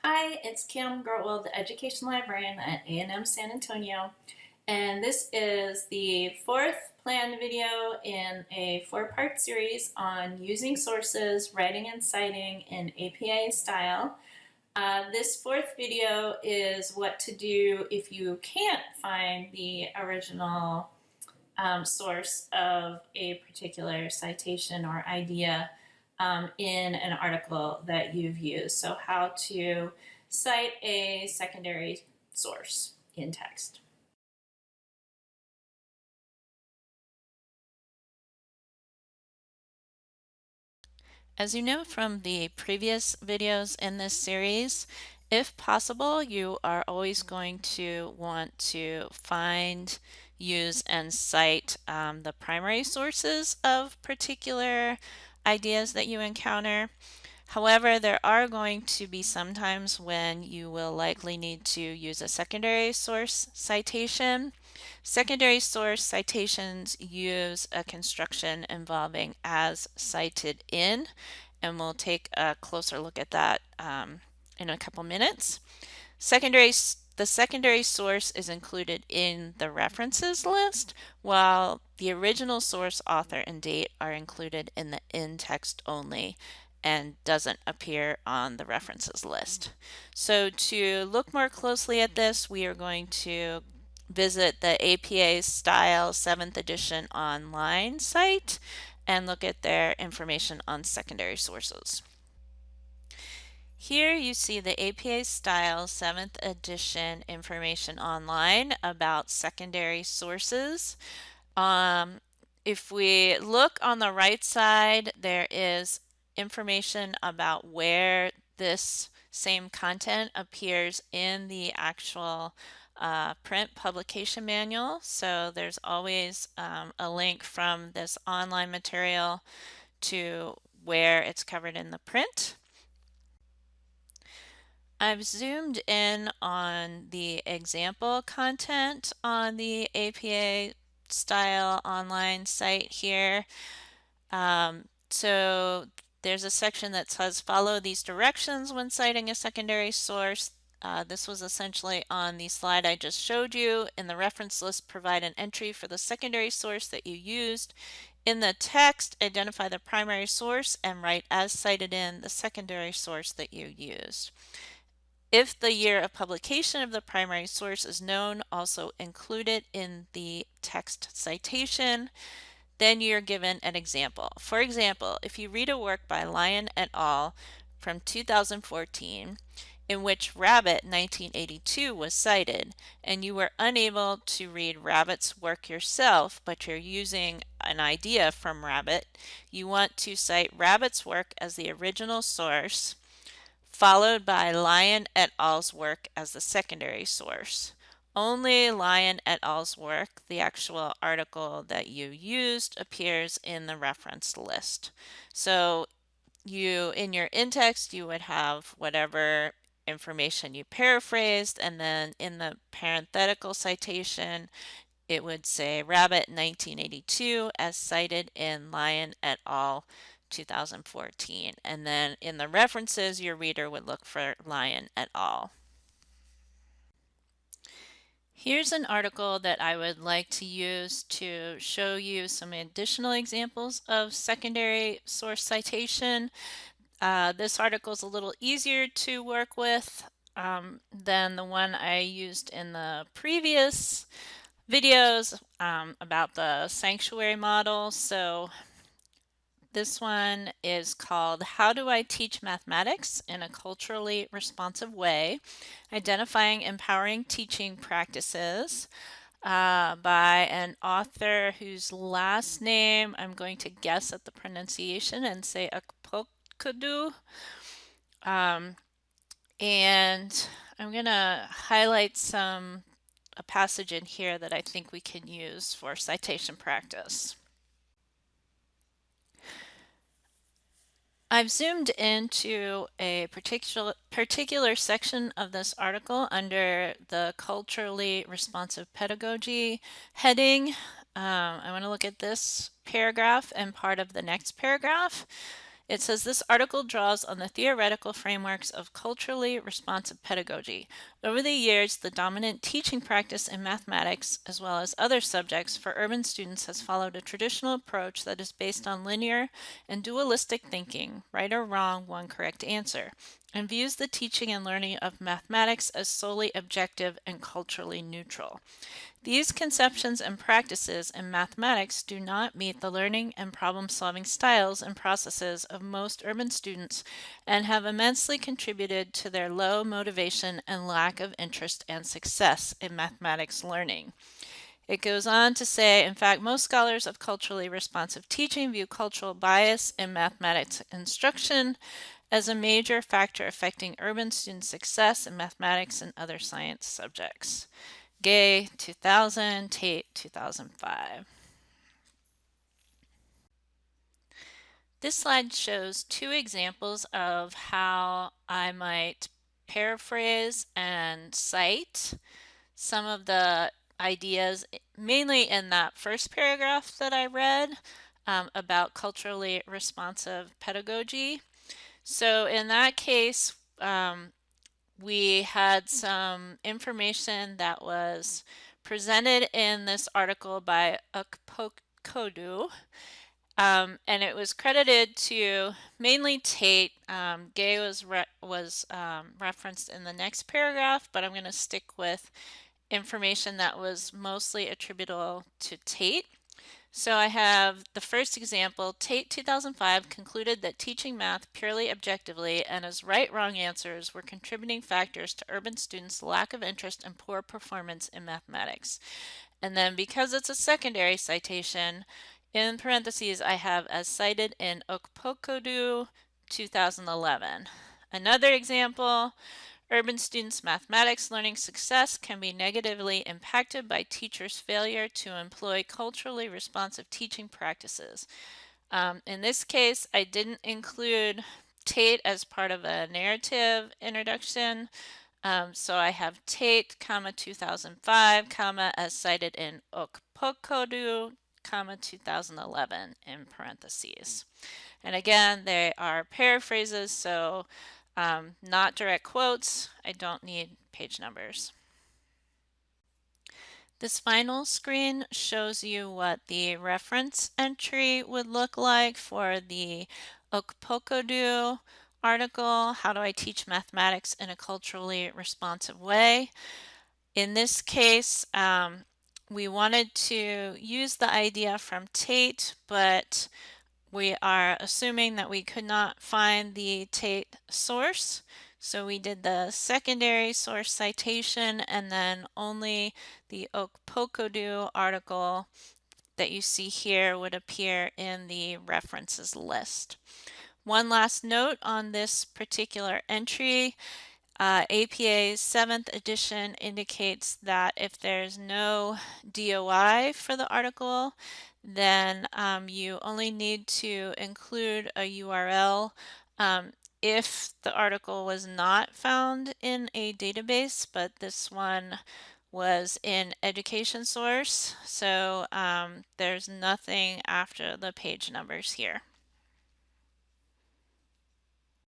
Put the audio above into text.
Hi, it's Kim Gertwell, the Education Librarian at A&M San Antonio, and this is the fourth planned video in a four-part series on using sources, writing and citing in APA style. This fourth video is what to do if you can't find the original source of a particular citation or idea in an article that you've used. So how to cite a secondary source in text. As you know from the previous videos in this series, if possible, you are always going to want to find, use, and cite the primary sources of particular ideas that you encounter. However, there are going to be some times when you will likely need to use a secondary source citation. Secondary source citations use a construction involving as cited in, and we'll take a closer look at that in a couple minutes. The secondary source is included in the references list, while the original source, author, and date are included in the in-text only and doesn't appear on the references list. So to look more closely at this, we are going to visit the APA Style 7th edition online site and look at their information on secondary sources. Here you see the APA Style 7th edition information online about secondary sources. If we look on the right side, there is information about where this same content appears in the actual print publication manual. So there's always a link from this online material to where it's covered in the print. I've zoomed in on the example content on the APA style online site here. So there's a section that says follow these directions when citing a secondary source. This was essentially on the slide I just showed you. In the reference list, provide an entry for the secondary source that you used. In the text, identify the primary source and write as cited in the secondary source that you used. If the year of publication of the primary source is known, also include it in the text citation. Then you're given an example. For example, if you read a work by Lyon et al. From 2014, in which Rabbit 1982 was cited, and you were unable to read Rabbit's work yourself, but you're using an idea from Rabbit, you want to cite Rabbit's work as the original source, followed by Lyon et al.'s work as the secondary source. Only Lyon et al.'s work, the actual article that you used, appears in the reference list. So in your in-text, you would have whatever information you paraphrased, and then in the parenthetical citation, it would say Rabbit 1982 as cited in Lyon et al. 2014. And then in the references, your reader would look for Lyon et al. Here's an article that I would like to use to show you some additional examples of secondary source citation. This article is a little easier to work with than the one I used in the previous videos about the sanctuary model. So this one is called How Do I Teach Mathematics in a Culturally Responsive Way? Identifying Empowering Teaching Practices by an author whose last name I'm going to guess at the pronunciation and say Akpokadu. And I'm going to highlight a passage in here that I think we can use for citation practice. I've zoomed into a particular section of this article under the culturally responsive pedagogy heading. I want to look at this paragraph and part of the next paragraph. It says this article draws on the theoretical frameworks of culturally responsive pedagogy. Over the years, the dominant teaching practice in mathematics, as well as other subjects for urban students, has followed a traditional approach that is based on linear and dualistic thinking, right or wrong, one correct answer, and views the teaching and learning of mathematics as solely objective and culturally neutral. These conceptions and practices in mathematics do not meet the learning and problem-solving styles and processes of most urban students and have immensely contributed to their low motivation and lack of interest and success in mathematics learning. It goes on to say, in fact, most scholars of culturally responsive teaching view cultural bias in mathematics instruction as a major factor affecting urban student success in mathematics and other science subjects. Gay, 2000, Tate, 2005. This slide shows two examples of how I might paraphrase and cite some of the ideas, mainly in that first paragraph that I read about culturally responsive pedagogy. So in that case, we had some information that was presented in this article by Ukpokodu, and it was credited to mainly Tate. Gay was referenced in the next paragraph, but I'm going to stick with information that was mostly attributable to Tate. So I have the first example. Tate 2005 concluded that teaching math purely objectively and as right-wrong answers were contributing factors to urban students' lack of interest and poor performance in mathematics. And then because it's a secondary citation, in parentheses I have as cited in Ukpokodu 2011. Another example, urban students' mathematics learning success can be negatively impacted by teachers' failure to employ culturally responsive teaching practices. In this case, I didn't include Tate as part of a narrative introduction. So I have Tate, 2005, as cited in Ukpokodu, 2011 in parentheses. And again, they are paraphrases, so not direct quotes. I don't need page numbers. This final screen shows you what the reference entry would look like for the Ukpokodu article, How Do I Teach Mathematics in a Culturally Responsive Way? In this case, we wanted to use the idea from Tate, but we are assuming that we could not find the Tate source. So we did the secondary source citation and then only the Ukpokodu article that you see here would appear in the references list. One last note on this particular entry. APA's 7th edition indicates that if there's no DOI for the article, then you only need to include a URL if the article was not found in a database, but this one was in Education Source, so there's nothing after the page numbers here.